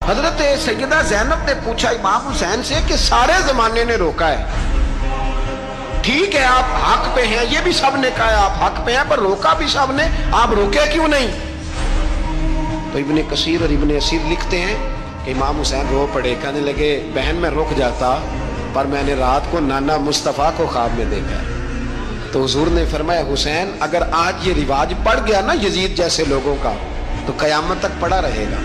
حضرت سیدہ زینب نے پوچھا امام حسین سے کہ سارے زمانے نے روکا ہے، ٹھیک ہے آپ حق پہ ہیں، یہ بھی سب نے کہا آپ حق پہ ہیں، پر روکا بھی سب نے، آپ روکے کیوں نہیں؟ تو ابن کثیر اور ابن اسیر لکھتے ہیں کہ امام حسین رو پڑے، کہنے لگے بہن میں رک جاتا، پر میں نے رات کو نانا مصطفیٰ کو خواب میں دیکھا ہے۔ تو حضور نے فرمایا حسین اگر آج یہ رواج پڑ گیا نا یزید جیسے لوگوں کا تو قیامت تک پڑا رہے گا،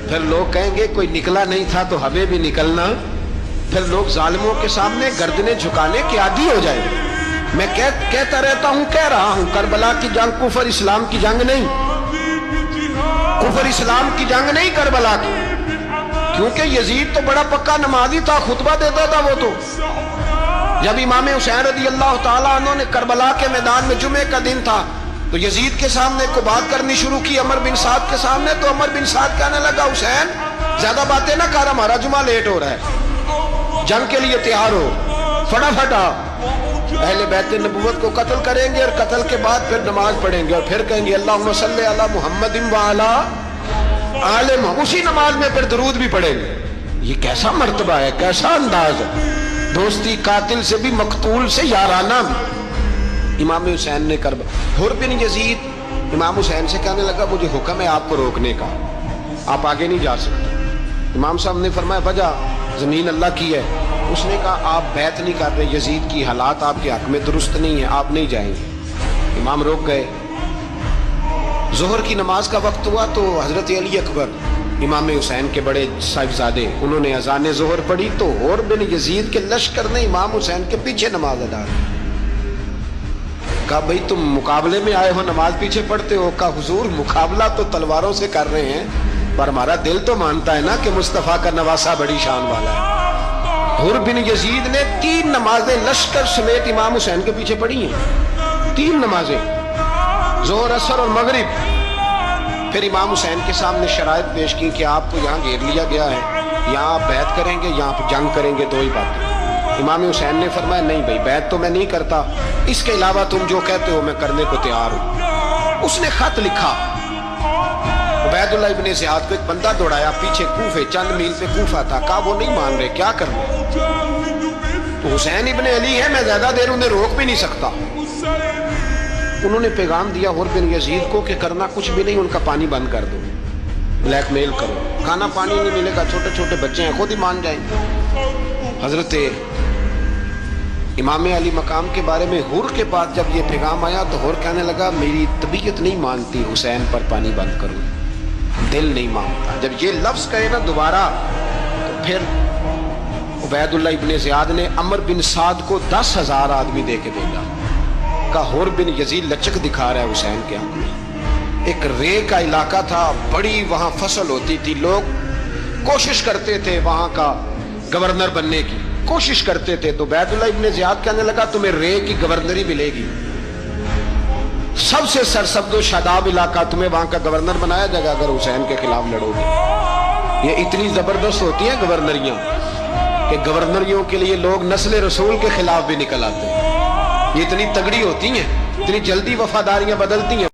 پھر لوگ کہیں گے کوئی نکلا نہیں تھا تو ہمیں بھی نکلنا، پھر لوگ ظالموں کے سامنے گردنیں جھکانے کے عادی ہو جائیں گے۔ میں کہتا رہتا ہوں، کہہ رہا ہوں، کربلا کی جنگ کفر اسلام کی جنگ نہیں، کفر اسلام کی جنگ نہیں کربلا کی، کیونکہ یزید تو بڑا پکا نمازی تھا، خطبہ دیتا تھا وہ تو۔ جب امام حسین رضی اللہ تعالیٰ عنہ نے کربلا کے میدان میں جمعے کا دن تھا تو یزید کے سامنے کو بات کرنی شروع کی عمر بن سعد کے سامنے، تو عمر بن سعد کہنے لگا حسین زیادہ باتیں نہ کر، ہمارا جمعہ لیٹ ہو رہا ہے، جنگ کے لیے تیار ہو، فٹافٹ آ، اہل بیت نبوت کو قتل کریں گے اور قتل کے بعد پھر نماز پڑھیں گے اور پھر کہیں گے اللہم صلی علی محمد وعلی آل محمد، اسی نماز میں پھر درود بھی پڑھیں گے۔ یہ کیسا مرتبہ ہے، کیسا انداز ہے، دوستی قاتل سے بھی مقتول سے یارانہ بھی۔ امام حسین نے حر بن یزید امام حسین سے کہنے لگا مجھے حکم ہے آپ کو روکنے کا، آپ آگے نہیں جا سکتے۔ امام صاحب نے فرمایا وجہ زمین اللہ کی ہے، اس نے کہا آپ بیعت نہیں کر رہے، یزید کی حالات آپ کے حق میں درست نہیں ہے، آپ نہیں جائیں گے۔ امام روک گئے۔ ظہر کی نماز کا وقت ہوا تو حضرت علی اکبر امام حسین کے بڑے صاحبزادے انہوں نے اذان ظہر پڑھی تو حر بن یزید کے لشکر نے امام حسین کے پیچھے نماز ادا کی۔ کہا بھئی تم مقابلے میں آئے ہو نماز پیچھے پڑھتے ہو؟ کہا حضور مقابلہ تو تلواروں سے کر رہے ہیں پر ہمارا دل تو مانتا ہے نا کہ مصطفیٰ کا نواسہ بڑی شان والا ہے۔ حر بن یزید نے 3 نمازیں لشکر سمیت امام حسین کے پیچھے پڑھی ہیں، 3 نمازیں، ظہر اثر اور مغرب۔ پھر امام حسین کے سامنے شرائط پیش کی کہ آپ کو یہاں گھیر لیا گیا ہے، یہاں آپ بیعت کریں گے، یہاں پہ جنگ کریں گے، 2 ہی باتیں۔ امام حسین نے فرمایا نہیں بھائی بیعت تو میں نہیں کرتا، اس کے علاوہ تم جو کہتے ہو میں کرنے کو تیار ہوں۔ اس نے خط لکھا، عبید اللہ ابن زیاد کو ایک بندہ دوڑایا پیچھے کوفے، چند میل پہ کوفہ تھا، کہا وہ نہیں مان رہے، کیا کرنا؟ تو حسین ابن علی ہے، میں زیادہ دیر انہیں روک بھی نہیں سکتا۔ انہوں نے پیغام دیا حر بن یزید کو کہ کرنا کچھ بھی نہیں، ان کا پانی بند کر دو، بلیک میل کرو، کھانا پانی نہیں ملے گا، چھوٹے چھوٹے بچے ہیں خود ہی مان جائیں گے۔ حضرت امام علی مقام کے بارے میں حر کے پاس جب یہ پیغام آیا تو حر کہنے لگا میری طبیعت نہیں مانتی حسین پر پانی بند کروں، دل نہیں مانتا۔ جب یہ لفظ کہے نا دوبارہ تو پھر عبید اللہ ابن زیاد نے عمر بن سعد کو 10,000 آدمی دے کے بھیجا، کہا حر بن یزید لچک دکھا رہا ہے حسین کے حق میں۔ ایک رے کا علاقہ تھا، بڑی وہاں فصل ہوتی تھی، لوگ کوشش کرتے تھے وہاں کا گورنر بننے کی، کوشش کرتے تھے۔ تو عبید اللہ ابن زیاد کہنے لگا تمہیں رے کی گورنری ملے گی، سب سے سرسبز و شاداب علاقہ، تمہیں وہاں کا گورنر بنایا جائے گا اگر حسین کے خلاف لڑو گے۔ یہ اتنی زبردست ہوتی ہیں گورنریاں کہ گورنریوں کے لیے لوگ نسل رسول کے خلاف بھی نکل آتے ہیں، یہ اتنی تگڑی ہوتی ہیں، اتنی جلدی وفاداریاں بدلتی ہیں۔